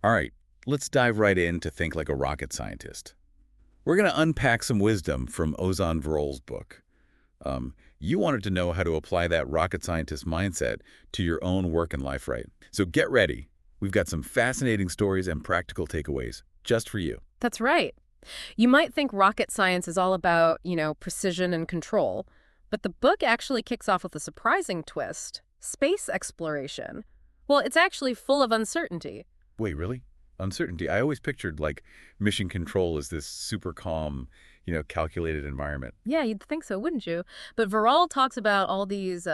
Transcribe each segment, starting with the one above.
All right, let's dive right in to think like a rocket scientist. We're going to unpack some wisdom from Ozan Varol's book. You wanted to know how to apply that rocket scientist mindset to your own work and life, right? So get ready. We've got some fascinating stories and practical takeaways just for you. That's right. You might think rocket science is all about, precision and control, but the book actually kicks off with a surprising twist: space exploration. Well, it's actually full of uncertainty. Wait, really? Uncertainty. I always pictured like mission control as this super calm, calculated environment. Yeah, you'd think so, wouldn't you? But Varol talks about all these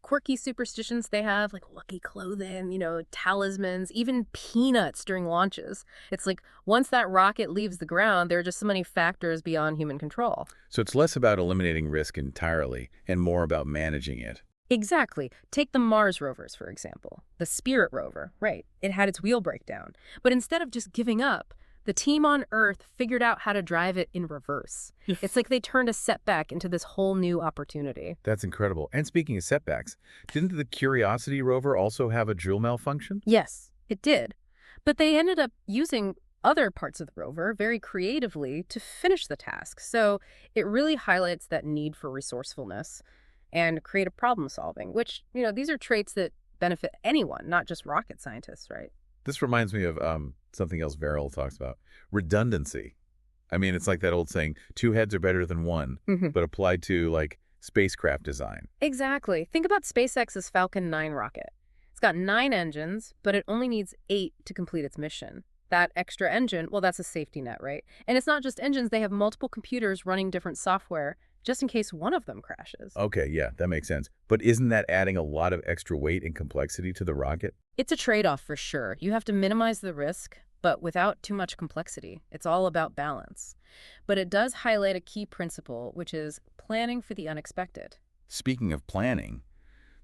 quirky superstitions they have, like lucky clothing, talismans, even peanuts during launches. It's like once that rocket leaves the ground, there are just so many factors beyond human control. So it's less about eliminating risk entirely and more about managing it. Exactly. Take the Mars rovers, for example. The Spirit rover, right. It had its wheel breakdown. But instead of just giving up, the team on Earth figured out how to drive it in reverse. It's like they turned a setback into this whole new opportunity. That's incredible. And speaking of setbacks, didn't the Curiosity rover also have a drill malfunction? Yes, it did. But they ended up using other parts of the rover very creatively to finish the task. So it really highlights that need for resourcefulness and creative problem solving, which, these are traits that benefit anyone, not just rocket scientists, right? This reminds me of something else Verrill talks about, redundancy. I mean, it's like that old saying, two heads are better than one, Hmm. but applied to like spacecraft design. Exactly. Think about SpaceX's Falcon 9 rocket. It's got 9 engines, but it only needs 8 to complete its mission. That extra engine, well, that's a safety net, right? And it's not just engines, they have multiple computers running different software just in case one of them crashes. Okay, yeah, that makes sense. But isn't that adding a lot of extra weight and complexity to the rocket? It's a trade-off for sure. You have to minimize the risk, but without too much complexity. It's all about balance. But it does highlight a key principle, which is planning for the unexpected. Speaking of planning,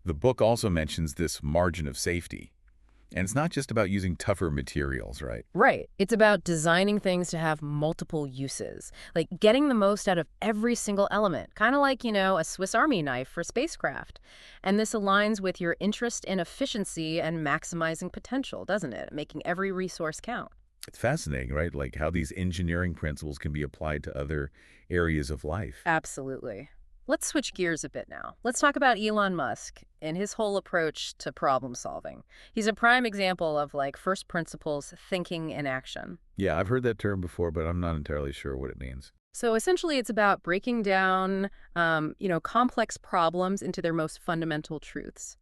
the book also mentions this margin of safety. And it's not just about using tougher materials, right? Right. It's about designing things to have multiple uses, like getting the most out of every single element, kind of like, a Swiss Army knife for spacecraft. And this aligns with your interest in efficiency and maximizing potential, doesn't it? Making every resource count. It's fascinating, right? Like how these engineering principles can be applied to other areas of life. Absolutely. Let's switch gears a bit now. Let's talk about Elon Musk and his whole approach to problem solving. He's a prime example of like first principles thinking in action. Yeah, I've heard that term before, but I'm not entirely sure what it means. So essentially, it's about breaking down, complex problems into their most fundamental truths.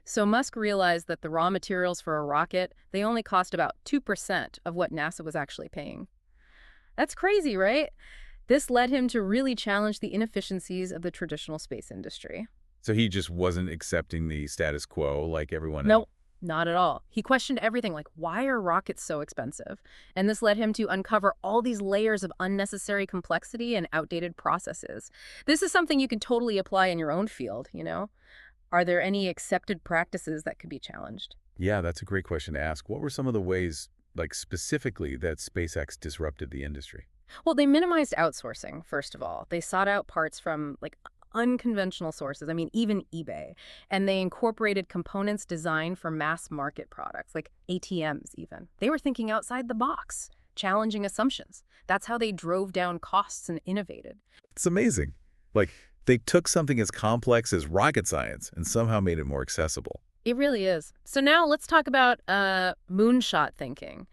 So Musk realized that the raw materials for a rocket, they only cost about 2% of what NASA was actually paying. That's crazy, right? This led him to really challenge the inefficiencies of the traditional space industry. So he just wasn't accepting the status quo like everyone else. No, not at all. He questioned everything like, why are rockets so expensive? And this led him to uncover all these layers of unnecessary complexity and outdated processes. This is something you can totally apply in your own field. Are there any accepted practices that could be challenged? Yeah, that's a great question to ask. What were some of the ways, like specifically, that SpaceX disrupted the industry? Well, they minimized outsourcing, first of all. They sought out parts from like unconventional sources, I mean, even eBay. And they incorporated components designed for mass market products, like ATMs even. They were thinking outside the box, challenging assumptions. That's how they drove down costs and innovated. It's amazing. Like they took something as complex as rocket science and somehow made it more accessible. It really is. So now let's talk about moonshot thinking.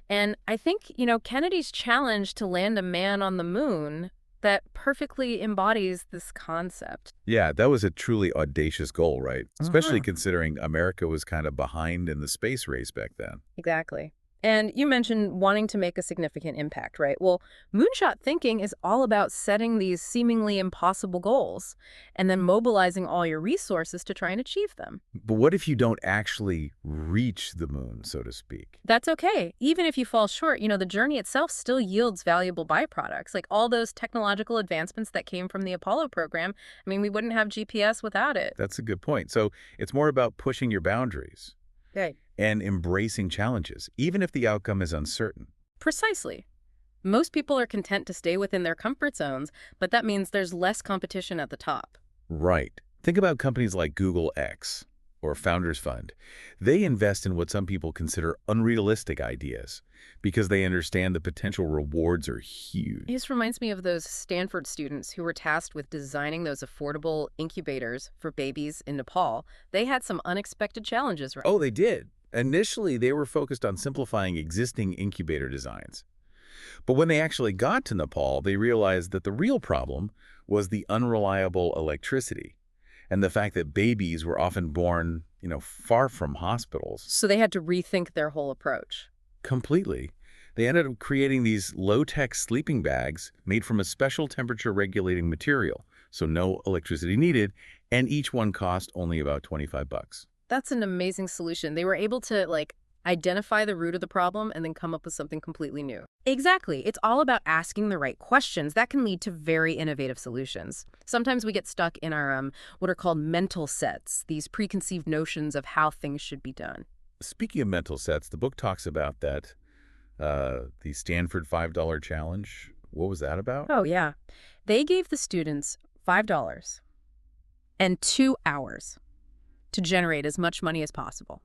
And I think, Kennedy's challenge to land a man on the moon that perfectly embodies this concept. Yeah, that was a truly audacious goal, right? Especially Uh-huh. considering America was kind of behind in the space race back then. Exactly. And you mentioned wanting to make a significant impact, right? Well, moonshot thinking is all about setting these seemingly impossible goals and then mobilizing all your resources to try and achieve them. But what if you don't actually reach the moon, so to speak? That's okay. Even if you fall short, the journey itself still yields valuable byproducts, like all those technological advancements that came from the Apollo program. I mean, we wouldn't have GPS without it. That's a good point. So it's more about pushing your boundaries Right. and embracing challenges, even if the outcome is uncertain. Precisely. Most people are content to stay within their comfort zones, but that means there's less competition at the top. Right. Think about companies like Google X or Founders Fund, they invest in what some people consider unrealistic ideas because they understand the potential rewards are huge. This reminds me of those Stanford students who were tasked with designing those affordable incubators for babies in Nepal. They had some unexpected challenges, right? Oh, they did. Initially, they were focused on simplifying existing incubator designs. But when they actually got to Nepal, they realized that the real problem was the unreliable electricity and the fact that babies were often born, far from hospitals. So they had to rethink their whole approach. Completely. They ended up creating these low-tech sleeping bags made from a special temperature-regulating material, so no electricity needed, and each one cost only about 25 bucks. That's an amazing solution. They were able to, identify the root of the problem and then come up with something completely new. Exactly. It's all about asking the right questions. That can lead to very innovative solutions. Sometimes we get stuck in our what are called mental sets, these preconceived notions of how things should be done. Speaking of mental sets, the book talks about that, the Stanford $5 challenge. What was that about? Oh, yeah. They gave the students $5 and 2 hours to generate as much money as possible.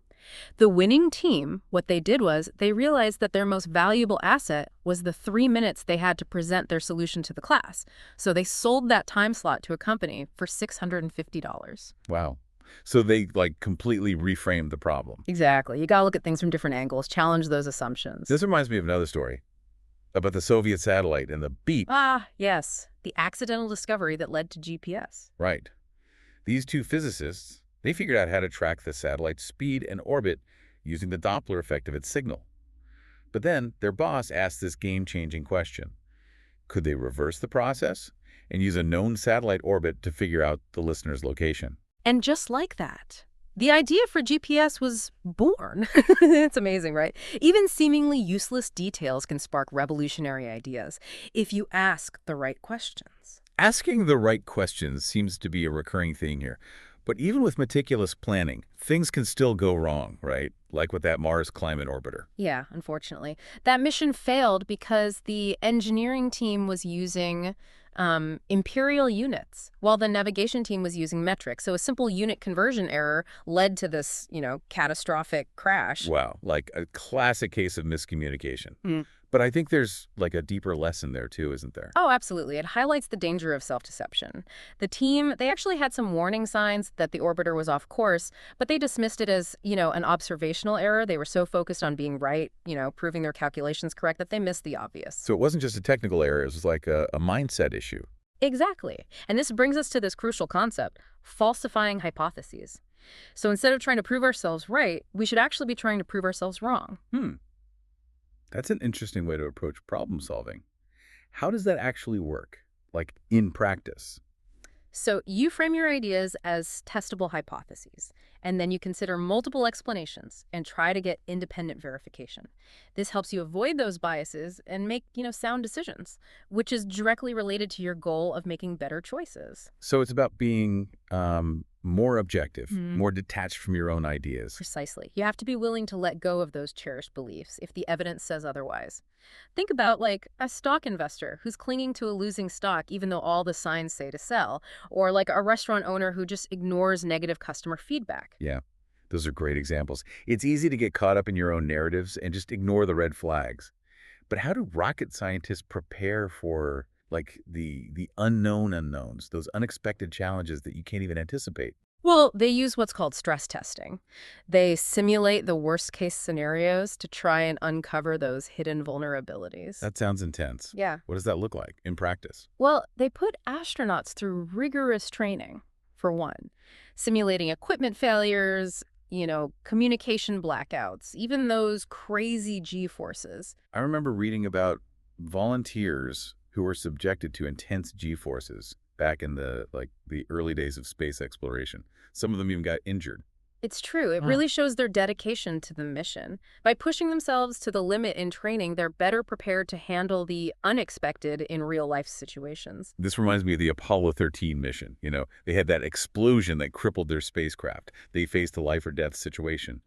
The winning team, what they did was they realized that their most valuable asset was the 3 minutes they had to present their solution to the class. So they sold that time slot to a company for $650. Wow. So they, completely reframed the problem. Exactly. You got to look at things from different angles, challenge those assumptions. This reminds me of another story about the Soviet satellite and the beep. Ah, yes. The accidental discovery that led to GPS. Right. These two physicists, they figured out how to track the satellite's speed and orbit using the Doppler effect of its signal. But then their boss asked this game-changing question. Could they reverse the process and use a known satellite orbit to figure out the listener's location? And just like that, the idea for GPS was born. It's amazing, right? Even seemingly useless details can spark revolutionary ideas if you ask the right questions. Asking the right questions seems to be a recurring theme here. But even with meticulous planning, things can still go wrong, right? Like with that Mars climate orbiter. Yeah, unfortunately. That mission failed because the engineering team was using imperial units, while the navigation team was using metric. So a simple unit conversion error led to this, catastrophic crash. Wow, like a classic case of miscommunication. Mm. But I think there's a deeper lesson there too, isn't there? Oh, absolutely. It highlights the danger of self-deception. The team, they actually had some warning signs that the orbiter was off course, but they dismissed it as, an observational error. They were so focused on being right, proving their calculations correct, that they missed the obvious. So it wasn't just a technical error, it was like a mindset issue. Exactly. And this brings us to this crucial concept, falsifying hypotheses. So instead of trying to prove ourselves right, we should actually be trying to prove ourselves wrong. That's an interesting way to approach problem solving. How does that actually work, like in practice? So you frame your ideas as testable hypotheses, and then you consider multiple explanations and try to get independent verification. This helps you avoid those biases and make, sound decisions, which is directly related to your goal of making better choices. So it's about being more objective, more detached from your own ideas. Precisely. You have to be willing to let go of those cherished beliefs if the evidence says otherwise. Think about a stock investor who's clinging to a losing stock even though all the signs say to sell, or like a restaurant owner who just ignores negative customer feedback. Yeah, those are great examples. It's easy to get caught up in your own narratives and just ignore the red flags. But how do rocket scientists prepare for the unknown unknowns, those unexpected challenges that you can't even anticipate? Well, they use what's called stress testing. They simulate the worst-case scenarios to try and uncover those hidden vulnerabilities. That sounds intense. Yeah. What does that look like in practice? Well, they put astronauts through rigorous training, for one, simulating equipment failures, communication blackouts, even those crazy G-forces. I remember reading about volunteers who were subjected to intense G-forces back in the early days of space exploration. Some of them even got injured. It's true. It really shows their dedication to the mission. By pushing themselves to the limit in training, they're better prepared to handle the unexpected in real-life situations. This reminds me of the Apollo 13 mission. They had that explosion that crippled their spacecraft. They faced a life-or-death situation.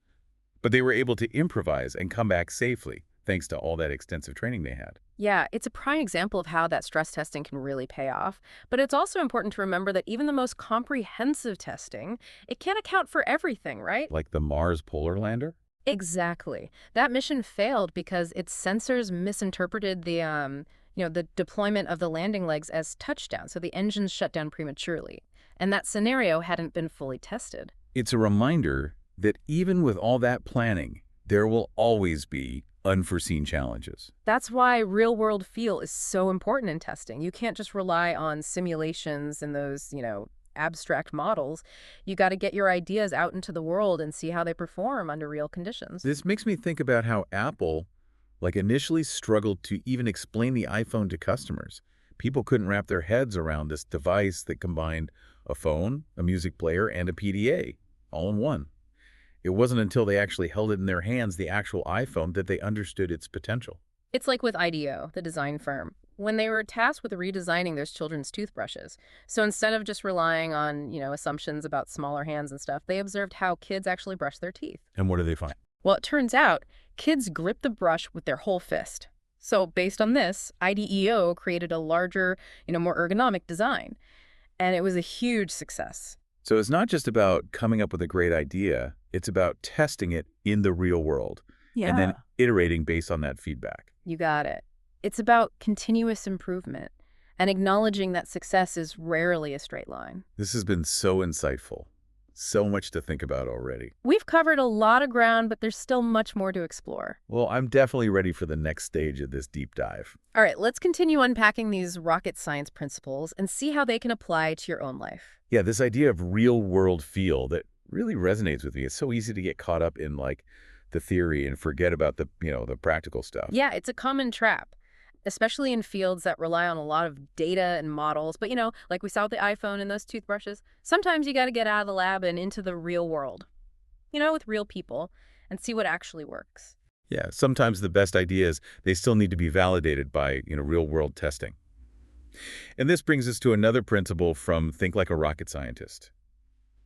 But they were able to improvise and come back safely, thanks to all that extensive training they had. Yeah, it's a prime example of how that stress testing can really pay off. But it's also important to remember that even the most comprehensive testing, it can't account for everything, right? Like the Mars Polar Lander? Exactly. That mission failed because its sensors misinterpreted the deployment of the landing legs as touchdown, so the engines shut down prematurely. And that scenario hadn't been fully tested. It's a reminder that even with all that planning, there will always be unforeseen challenges. That's why real-world feel is so important in testing. You can't just rely on simulations and those abstract models. You got to get your ideas out into the world and see how they perform under real conditions. This makes me think about how Apple, initially struggled to even explain the iPhone to customers. People couldn't wrap their heads around this device that combined a phone, a music player, and a PDA, all in one. It wasn't until they actually held it in their hands, the actual iPhone, that they understood its potential. It's like with IDEO, the design firm, when they were tasked with redesigning those children's toothbrushes. So instead of just relying on assumptions about smaller hands and stuff, they observed how kids actually brush their teeth. And what do they find? Well, it turns out kids grip the brush with their whole fist. So based on this, IDEO created a larger more ergonomic design. And it was a huge success. So it's not just about coming up with a great idea, it's about testing it in the real world and then iterating based on that feedback. You got it. It's about continuous improvement and acknowledging that success is rarely a straight line. This has been so insightful. So much to think about already. We've covered a lot of ground, but there's still much more to explore. Well, I'm definitely ready for the next stage of this deep dive. All right, let's continue unpacking these rocket science principles and see how they can apply to your own life. Yeah, this idea of real-world feel that really resonates with me. It's so easy to get caught up in the theory and forget about the practical stuff. Yeah, it's a common trap, especially in fields that rely on a lot of data and models. But like we saw with the iPhone and those toothbrushes, sometimes you got to get out of the lab and into the real world with real people and see what actually works. Yeah, sometimes the best ideas, they still need to be validated by, real-world testing. And this brings us to another principle from Think Like a Rocket Scientist.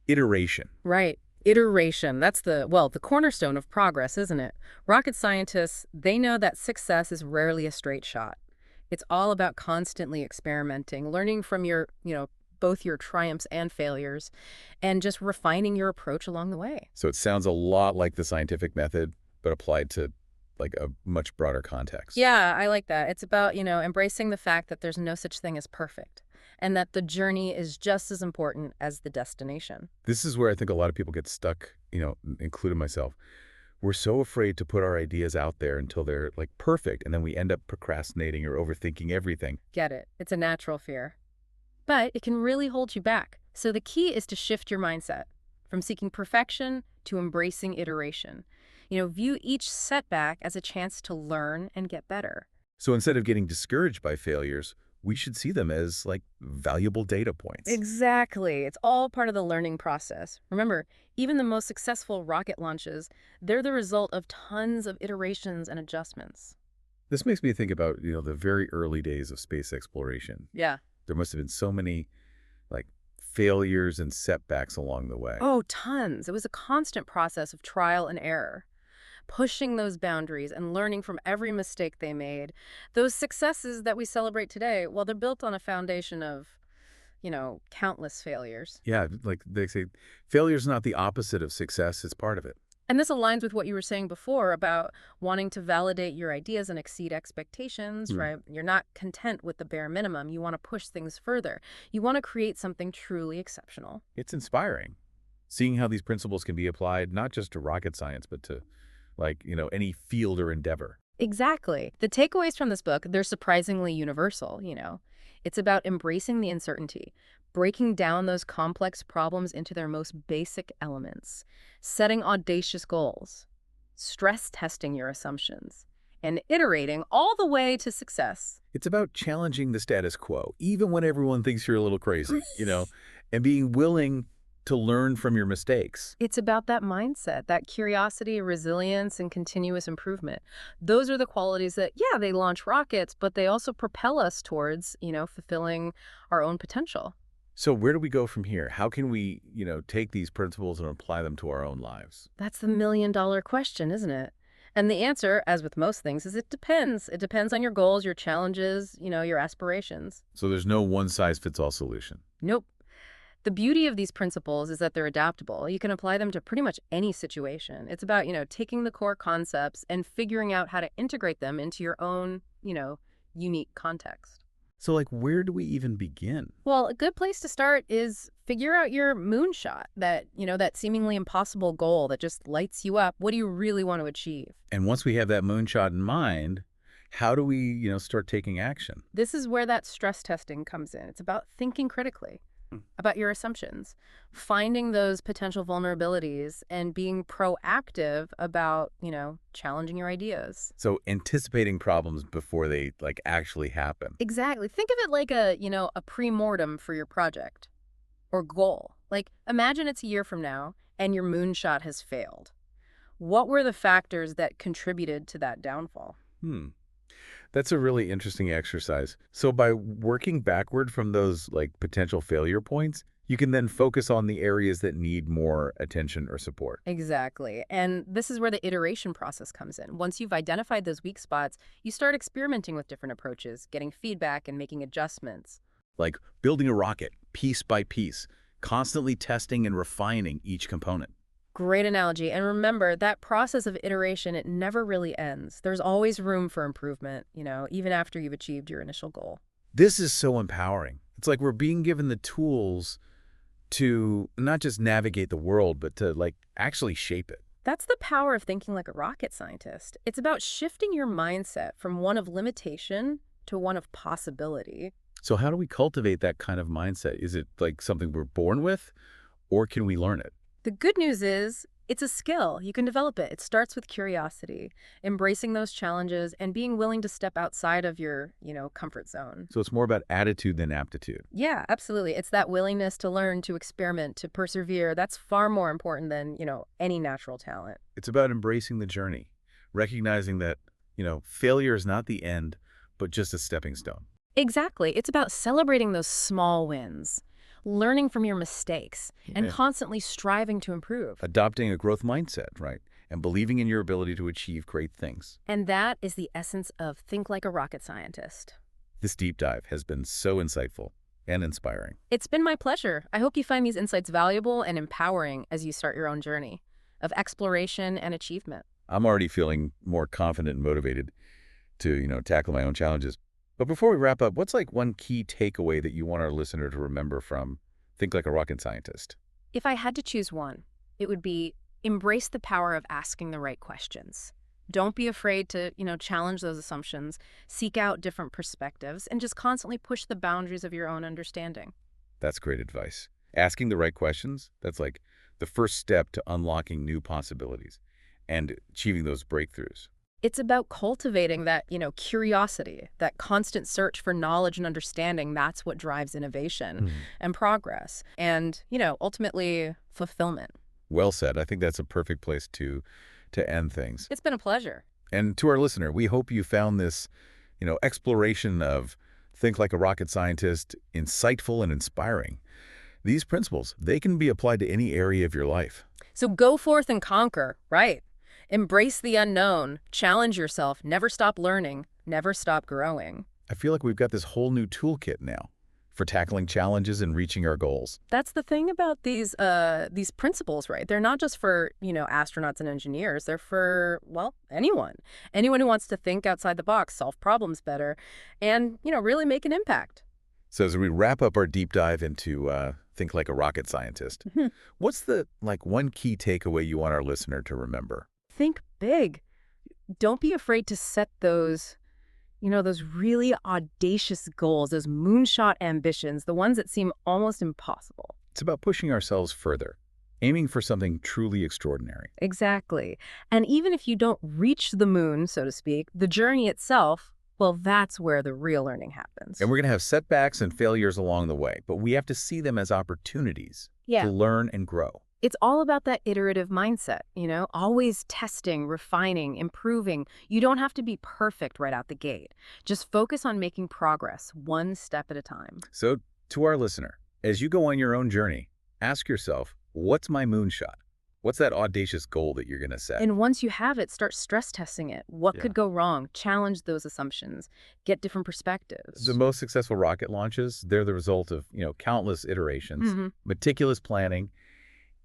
Iteration. Right. Iteration. That's the cornerstone of progress, isn't it? Rocket scientists, they know that success is rarely a straight shot. It's all about constantly experimenting, learning from both your triumphs and failures, and just refining your approach along the way. So it sounds a lot like the scientific method, but applied to a much broader context. Yeah, I like that. It's about embracing the fact that there's no such thing as perfect, and that the journey is just as important as the destination. This is where I think a lot of people get stuck, including myself. We're so afraid to put our ideas out there until they're perfect, and then we end up procrastinating or overthinking everything. Get it. It's a natural fear. But it can really hold you back. So the key is to shift your mindset from seeking perfection to embracing iteration. View each setback as a chance to learn and get better. So instead of getting discouraged by failures, we should see them as valuable data points. Exactly. It's all part of the learning process. Remember, even the most successful rocket launches, they're the result of tons of iterations and adjustments. This makes me think about, the very early days of space exploration. Yeah. There must have been so many failures and setbacks along the way. Oh, tons. It was a constant process of trial and error, pushing those boundaries and learning from every mistake they made. Those successes that we celebrate today, well, they're built on a foundation of countless failures. Yeah, like they say, failure is not the opposite of success, it's part of it. And this aligns with what you were saying before about wanting to validate your ideas and exceed expectations, right? You're not content with the bare minimum. You want to push things further. You want to create something truly exceptional. It's inspiring, seeing how these principles can be applied not just to rocket science, but to any field or endeavor. Exactly. The takeaways from this book, they're surprisingly universal. It's about embracing the uncertainty, breaking down those complex problems into their most basic elements, setting audacious goals, stress testing your assumptions, and iterating all the way to success. It's about challenging the status quo, even when everyone thinks you're a little crazy, and being willing to learn from your mistakes. It's about that mindset, that curiosity, resilience, and continuous improvement. Those are the qualities that, yeah, they launch rockets, but they also propel us towards fulfilling our own potential. So where do we go from here? How can we, take these principles and apply them to our own lives? That's the million-dollar question, isn't it? And the answer, as with most things, is it depends. It depends on your goals, your challenges, your aspirations. So there's no one-size-fits-all solution. Nope. The beauty of these principles is that they're adaptable. You can apply them to pretty much any situation. It's about, taking the core concepts and figuring out how to integrate them into your own, unique context. So, like, where do we even begin? Well, a good place to start is figure out your moonshot, that seemingly impossible goal that just lights you up. What do you really want to achieve? And once we have that moonshot in mind, how do we, start taking action? This is where that stress testing comes in. It's about thinking critically about your assumptions, finding those potential vulnerabilities, and being proactive about, challenging your ideas. So anticipating problems before they, like, actually happen. Exactly. Think of it like a pre-mortem for your project or goal. Like, imagine it's a year from now and your moonshot has failed. What were the factors that contributed to that downfall? That's a really interesting exercise. So by working backward from those, like, potential failure points, you can then focus on the areas that need more attention or support. Exactly. And this is where the iteration process comes in. Once you've identified those weak spots, you start experimenting with different approaches, getting feedback and making adjustments. Like building a rocket, piece by piece, constantly testing and refining each component. Great analogy. And remember, that process of iteration, it never really ends. There's always room for improvement, even after you've achieved your initial goal. This is so empowering. It's like we're being given the tools to not just navigate the world, but to, like, actually shape it. That's the power of thinking like a rocket scientist. It's about shifting your mindset from one of limitation to one of possibility. So how do we cultivate that kind of mindset? Is it like something we're born with, or can we learn it? The good news is it's a skill. You can develop it. It starts with curiosity, embracing those challenges, and being willing to step outside of your, comfort zone. So it's more about attitude than aptitude. Yeah, absolutely. It's that willingness to learn, to experiment, to persevere. That's far more important than, any natural talent. It's about embracing the journey, recognizing that, failure is not the end, but just a stepping stone. Exactly. It's about celebrating those small wins, learning from your mistakes, and Yeah. constantly striving to improve. Adopting a growth mindset, right? And believing in your ability to achieve great things. And that is the essence of Think Like a Rocket Scientist. This deep dive has been so insightful and inspiring. It's been my pleasure. I hope you find these insights valuable and empowering as you start your own journey of exploration and achievement. I'm already feeling more confident and motivated to, tackle my own challenges. But before we wrap up, what's like one key takeaway that you want our listener to remember from Think Like a Rocket Scientist? If I had to choose one, it would be embrace the power of asking the right questions. Don't be afraid to, challenge those assumptions, seek out different perspectives, and just constantly push the boundaries of your own understanding. That's great advice. Asking the right questions, that's like the first step to unlocking new possibilities and achieving those breakthroughs. It's about cultivating that, curiosity, that constant search for knowledge and understanding. That's what drives innovation and progress and, ultimately fulfillment. Well said. I think that's a perfect place to end things. It's been a pleasure. And to our listener, we hope you found this, exploration of Think Like a Rocket Scientist insightful and inspiring. These principles, they can be applied to any area of your life. So go forth and conquer, right? Embrace the unknown, challenge yourself, never stop learning, never stop growing. I feel like we've got this whole new toolkit now for tackling challenges and reaching our goals. That's the thing about these principles, right? They're not just for, astronauts and engineers. They're for, well, anyone. Anyone who wants to think outside the box, solve problems better, and, really make an impact. So as we wrap up our deep dive into Think Like a Rocket Scientist, what's the, one key takeaway you want our listener to remember? Think big. Don't be afraid to set those really audacious goals, those moonshot ambitions, the ones that seem almost impossible. It's about pushing ourselves further, aiming for something truly extraordinary. Exactly. And even if you don't reach the moon, so to speak, the journey itself, well, that's where the real learning happens. And we're going to have setbacks and failures along the way, but we have to see them as opportunities to learn and grow. It's all about that iterative mindset, always testing, refining, improving. You don't have to be perfect right out the gate. Just focus on making progress one step at a time. So to our listener, as you go on your own journey, ask yourself, what's my moonshot? What's that audacious goal that you're going to set? And once you have it, start stress testing it. What Yeah. could go wrong? Challenge those assumptions. Get different The perspectives. most successful rocket launches, they're the result of, countless iterations, Hmm. meticulous planning,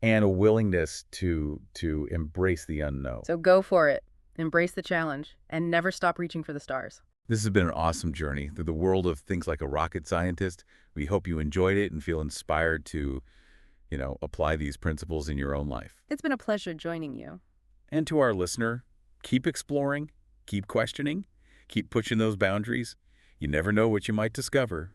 and a willingness to embrace the unknown. So go for it. Embrace the challenge and never stop reaching for the stars. This has been an awesome journey through the world of things like a rocket scientist. We hope you enjoyed it and feel inspired to, apply these principles in your own life. It's been a pleasure joining you. And to our listener, keep exploring, keep questioning, keep pushing those boundaries. You never know what you might discover.